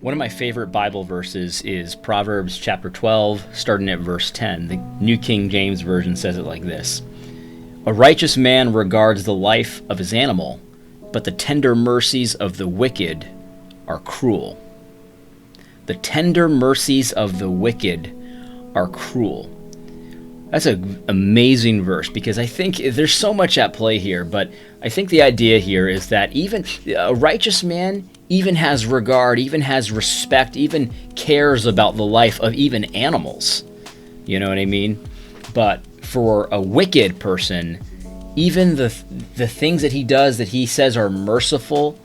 One of my favorite Bible verses is Proverbs chapter 12, starting at verse 10. The New King James Version says it like this: "A righteous man regards the life of his animal, but the tender mercies of the wicked are cruel." The tender mercies of the wicked are cruel. That's an amazing verse, because I think there's so much at play here, but I think the idea here is that even a righteous man even has regard, even has respect, even cares about the life of even animals. You know what I mean? But for a wicked person, even the things that he does that he says are merciful,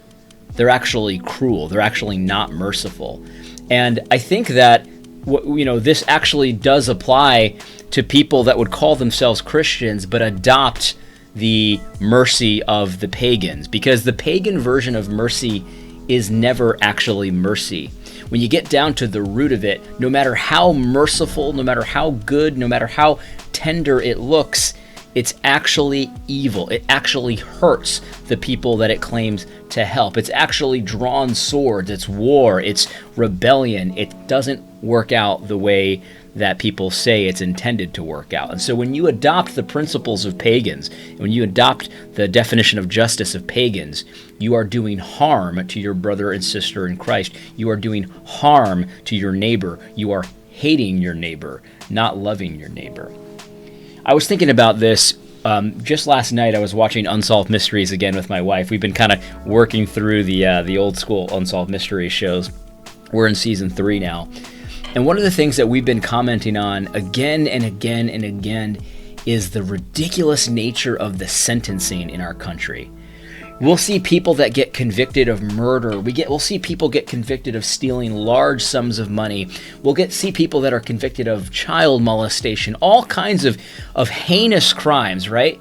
they're actually cruel. They're actually not merciful. And I think that this actually does apply to people that would call themselves Christians but adopt the mercy of the pagans, because the pagan version of mercy is never actually mercy. When you get down to the root of it, no matter how merciful, no matter how good, no matter how tender it looks, it's actually evil. It actually hurts the people that it claims to help. It's actually drawn swords. It's war. It's rebellion. It doesn't work out the way that people say it's intended to work out. And so when you adopt the principles of pagans, when you adopt the definition of justice of pagans, you are doing harm to your brother and sister in Christ. You are doing harm to your neighbor. You are hating your neighbor, not loving your neighbor. I was thinking about this just last night. I was watching Unsolved Mysteries again with my wife. We've been kind of working through the old school Unsolved Mysteries shows. We're in season 3 now. And one of the things that we've been commenting on again and again and again is the ridiculous nature of the sentencing in our country. We'll see people that get convicted of murder. We'll see people get convicted of stealing large sums of money. We'll see people that are convicted of child molestation, all kinds of heinous crimes, right?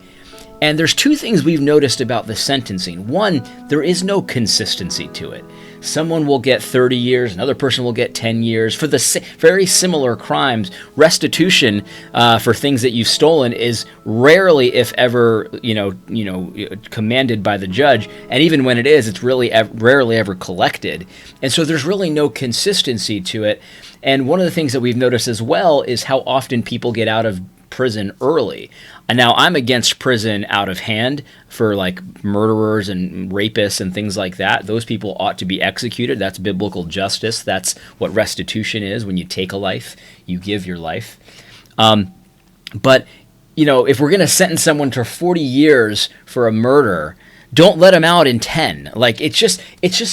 And there's two things we've noticed about the sentencing. One, there is no consistency to it. Someone will get 30 years, another person will get 10 years. For the very similar crimes, restitution for things that you've stolen is rarely, if ever, commanded by the judge. And even when it is, it's really rarely ever collected. And so there's really no consistency to it. And one of the things that we've noticed as well is how often people get out of prison early. And now I'm against prison out of hand for like murderers and rapists and things like that. Those people ought to be executed. That's biblical justice. That's what restitution is. When you take a life, you give your life. But if we're going to sentence someone to 40 years for a murder, don't let them out in 10. Like, it's just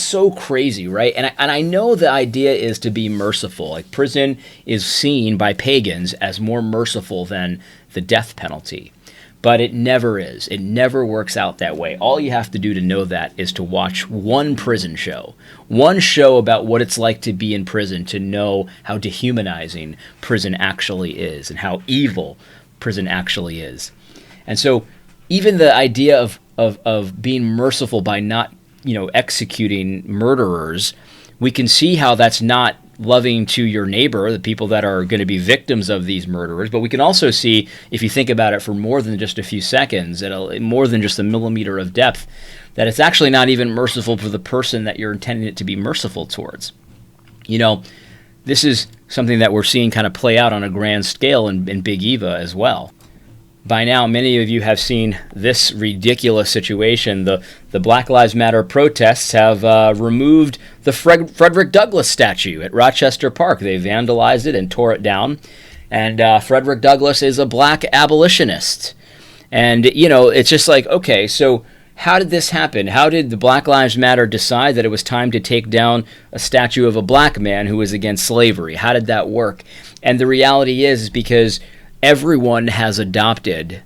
so crazy, right? And I know the idea is to be merciful. Like, prison is seen by pagans as more merciful than the death penalty. But it never is. It never works out that way. All you have to do to know that is to watch one prison show. One show about what it's like to be in prison, to know how dehumanizing prison actually is and how evil prison actually is. And so even the idea of being merciful by not, executing murderers, we can see how that's not loving to your neighbor, the people that are going to be victims of these murderers. But we can also see, if you think about it for more than just a few seconds, more than just a millimeter of depth, that it's actually not even merciful for the person that you're intending it to be merciful towards. This is something that we're seeing kind of play out on a grand scale in Big Eva as well. By now, many of you have seen this ridiculous situation. The Black Lives Matter protests have removed the Frederick Douglass statue at Rochester Park. They vandalized it and tore it down. And Frederick Douglass is a black abolitionist. And, it's just like, okay, so how did this happen? How did the Black Lives Matter decide that it was time to take down a statue of a black man who was against slavery? How did that work? And the reality is because everyone has adopted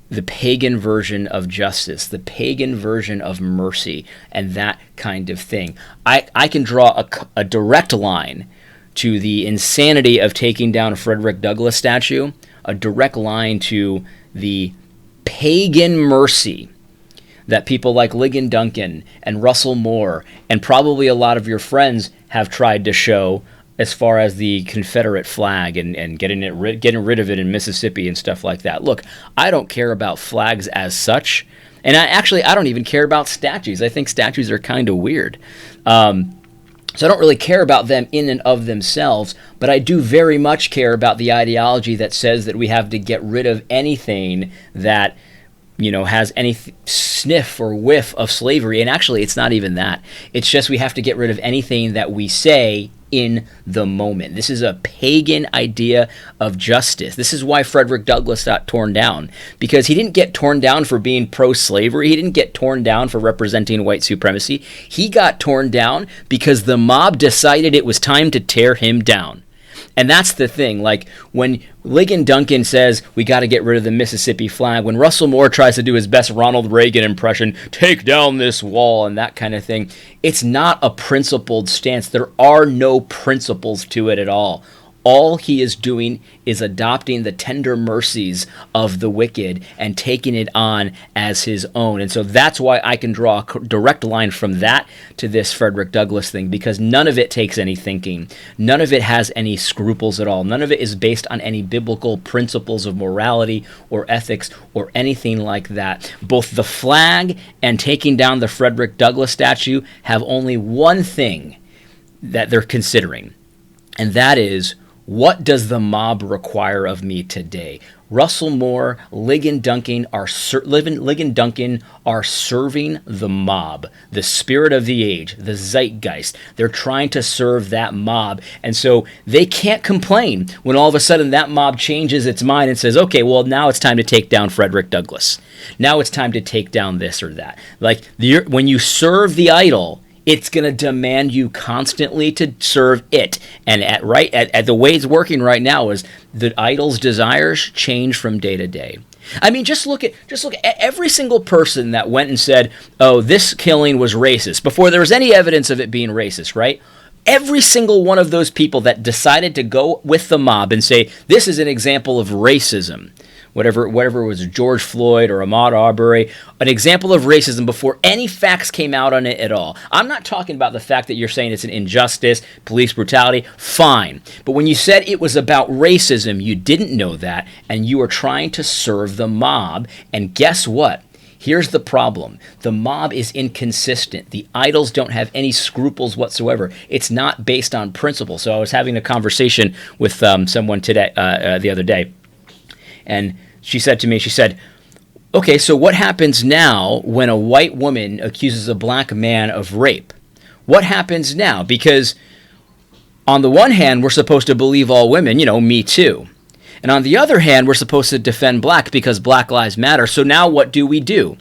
the pagan version of justice, the pagan version of mercy, and that kind of thing. I can draw a direct line to the insanity of taking down a Frederick Douglass statue, a direct line to the pagan mercy that people like Ligon Duncan and Russell Moore and probably a lot of your friends have tried to show as far as the Confederate flag and getting rid of it in Mississippi and stuff like that. Look, I don't care about flags as such, and I don't even care about statues. I think statues are kind of weird. So I don't really care about them in and of themselves, but I do very much care about the ideology that says that we have to get rid of anything that has any sniff or whiff of slavery. And actually, it's not even that. It's just we have to get rid of anything that we say in the moment. This is a pagan idea of justice. This is why Frederick Douglass got torn down, because he didn't get torn down for being pro-slavery. He didn't get torn down for representing white supremacy. He got torn down because the mob decided it was time to tear him down. And that's the thing. Like when Ligon Duncan says we got to get rid of the Mississippi flag, when Russell Moore tries to do his best Ronald Reagan impression, take down this wall and that kind of thing, it's not a principled stance. There are no principles to it at all. All he is doing is adopting the tender mercies of the wicked and taking it on as his own. And so that's why I can draw a direct line from that to this Frederick Douglass thing, because none of it takes any thinking. None of it has any scruples at all. None of it is based on any biblical principles of morality or ethics or anything like that. Both the flag and taking down the Frederick Douglass statue have only one thing that they're considering, and that is, what does the mob require of me today? Russell Moore, Ligon Duncan are serving the mob, the spirit of the age, the zeitgeist. They're trying to serve that mob. And so they can't complain when all of a sudden that mob changes its mind and says, okay, well, now it's time to take down Frederick Douglass. Now it's time to take down this or that. Like when you serve the idol, it's going to demand you constantly to serve it. And at the way it's working right now is the idol's desires change from day to day. I mean, just look at every single person that went and said, oh, this killing was racist, before there was any evidence of it being racist, right? Every single one of those people that decided to go with the mob and say, this is an example of racism, whatever it was, George Floyd or Ahmaud Arbery, an example of racism before any facts came out on it at all. I'm not talking about the fact that you're saying it's an injustice, police brutality, fine. But when you said it was about racism, you didn't know that, and you were trying to serve the mob. And guess what? Here's the problem. The mob is inconsistent. The idols don't have any scruples whatsoever. It's not based on principle. So I was having a conversation with someone today, the other day, and she said to me, okay, so what happens now when a white woman accuses a black man of rape? What happens now? Because on the one hand, we're supposed to believe all women, Me Too. And on the other hand, we're supposed to defend black because Black Lives Matter. So now what do we do?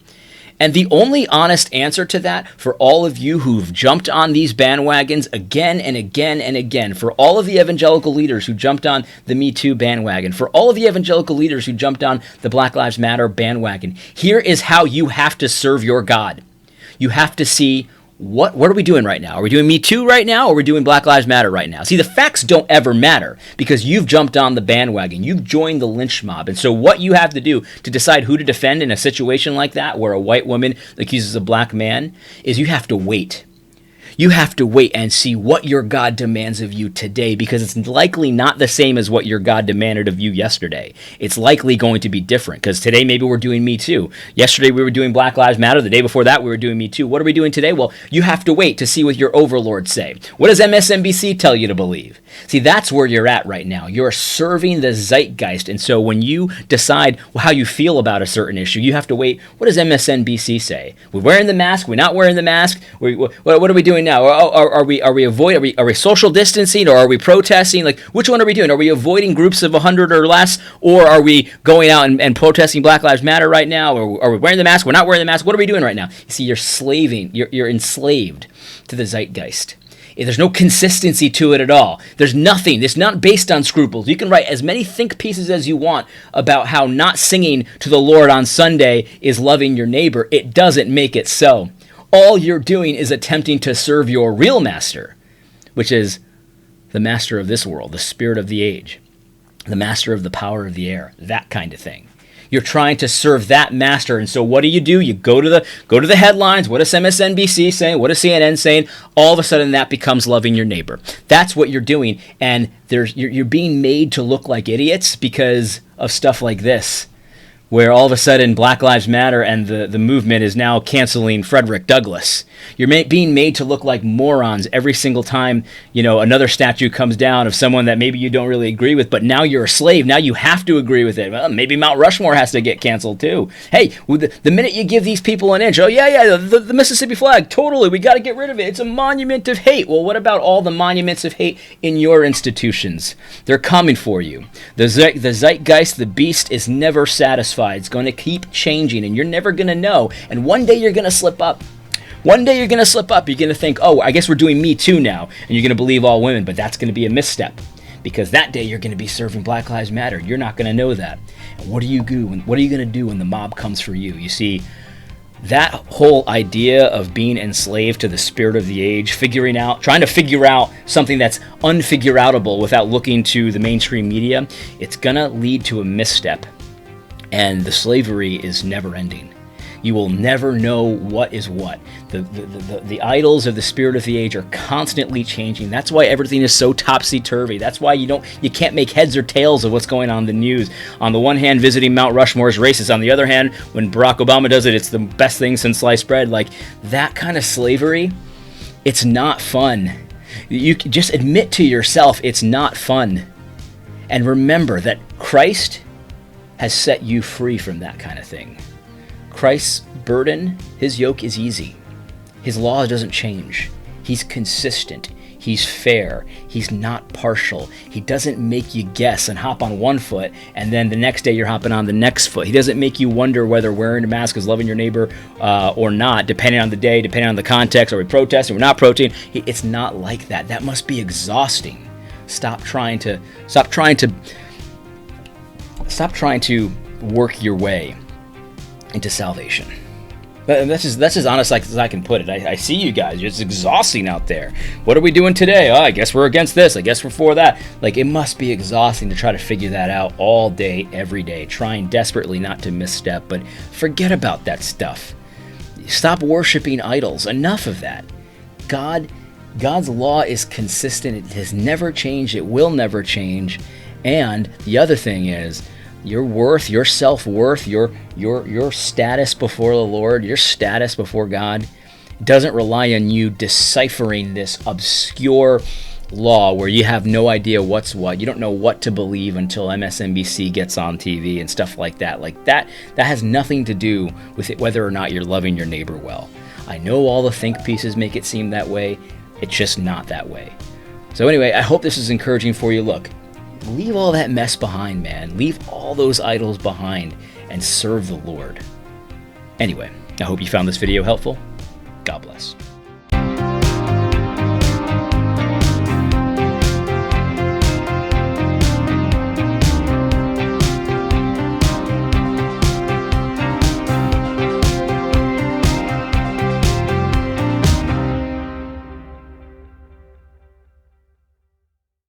And the only honest answer to that, for all of you who've jumped on these bandwagons again and again and again, for all of the evangelical leaders who jumped on the Me Too bandwagon, for all of the evangelical leaders who jumped on the Black Lives Matter bandwagon, here is how you have to serve your God. You have to see, what are we doing right now? Are we doing Me Too right now, or are we doing Black Lives Matter right now? See, the facts don't ever matter because you've jumped on the bandwagon. You've joined the lynch mob. And so what you have to do to decide who to defend in a situation like that, where a white woman accuses a black man, is you have to wait. You have to wait and see what your God demands of you today, because it's likely not the same as what your God demanded of you yesterday. It's likely going to be different, because today maybe we're doing Me Too. Yesterday we were doing Black Lives Matter. The day before that we were doing Me Too. What are we doing today? Well, you have to wait to see what your overlords say. What does MSNBC tell you to believe? See, that's where you're at right now. You're serving the zeitgeist. And so when you decide how you feel about a certain issue, you have to wait. What does MSNBC say? We're wearing the mask? We're not wearing the mask? What are we doing now? Are we social distancing, or are we protesting? Like, which one are we doing? Are we avoiding groups of 100 or less, or are we going out and protesting Black Lives Matter right now? Or are we wearing the mask? We're not wearing the mask. What are we doing right now? You see, you're enslaved to the zeitgeist. There's no consistency to it at all. There's nothing. It's not based on scruples. You can write as many think pieces as you want about how not singing to the Lord on Sunday is loving your neighbor. It doesn't make it so. All you're doing is attempting to serve your real master, which is the master of this world, the spirit of the age, the master of the power of the air, that kind of thing. You're trying to serve that master. And so what do? You go to the headlines. What is MSNBC saying? What is CNN saying? All of a sudden that becomes loving your neighbor. That's what you're doing. And you're being made to look like idiots because of stuff like this. where all of a sudden Black Lives Matter and the movement is now canceling Frederick Douglass. You're being made to look like morons every single time, another statue comes down of someone that maybe you don't really agree with, but now you're a slave. Now you have to agree with it. Well, maybe Mount Rushmore has to get canceled too. Hey, the minute you give these people an inch, the Mississippi flag, totally, we got to get rid of it. It's a monument of hate. Well, what about all the monuments of hate in your institutions? They're coming for you. The zeitgeist, the beast, is never satisfied. It's going to keep changing, and you're never going to know. And one day you're going to slip up. One day you're going to slip up. You're going to think, oh, I guess we're doing Me Too now, and you're going to believe all women, but that's going to be a misstep, because that day you're going to be serving Black Lives Matter. You're not going to know that. And what are you going to do when the mob comes for you? You see, that whole idea of being enslaved to the spirit of the age, trying to figure out something that's unfigure-outable without looking to the mainstream media, it's going to lead to a misstep. And the slavery is never ending. You will never know what is what. The idols of the spirit of the age are constantly changing. That's why everything is so topsy-turvy. That's why you can't make heads or tails of what's going on in the news. On the one hand, visiting Mount Rushmore is racist. On the other hand, when Barack Obama does it, it's the best thing since sliced bread. Like, that kind of slavery, it's not fun. You just admit to yourself it's not fun. And remember that Christ has set you free from that kind of thing. Christ's burden, his yoke is easy. His law doesn't change. He's consistent. He's fair. He's not partial. He doesn't make you guess and hop on one foot, and then the next day you're hopping on the next foot. He doesn't make you wonder whether wearing a mask is loving your neighbor or not, depending on the day, depending on the context. Are we protesting? We're not protesting. It's not like that. That must be exhausting. Stop trying to work your way into salvation. That's as honest as I can put it. I see you guys. It's exhausting out there. What are we doing today? Oh, I guess we're against this. I guess we're for that. Like, it must be exhausting to try to figure that out all day, every day, trying desperately not to misstep, but forget about that stuff. Stop worshiping idols. Enough of that. God's law is consistent. It has never changed. It will never change. And the other thing is, your worth, your self-worth, your status before the Lord, your status before God doesn't rely on you deciphering this obscure law where you have no idea what's what. You don't know what to believe until MSNBC gets on TV and stuff like that. Like that has nothing to do with it, whether or not you're loving your neighbor well. I know all the think pieces make it seem that way. It's just not that way. So anyway, I hope this is encouraging for you. Look, leave all that mess behind, man. Leave all those idols behind and serve the Lord. Anyway, I hope you found this video helpful. God bless.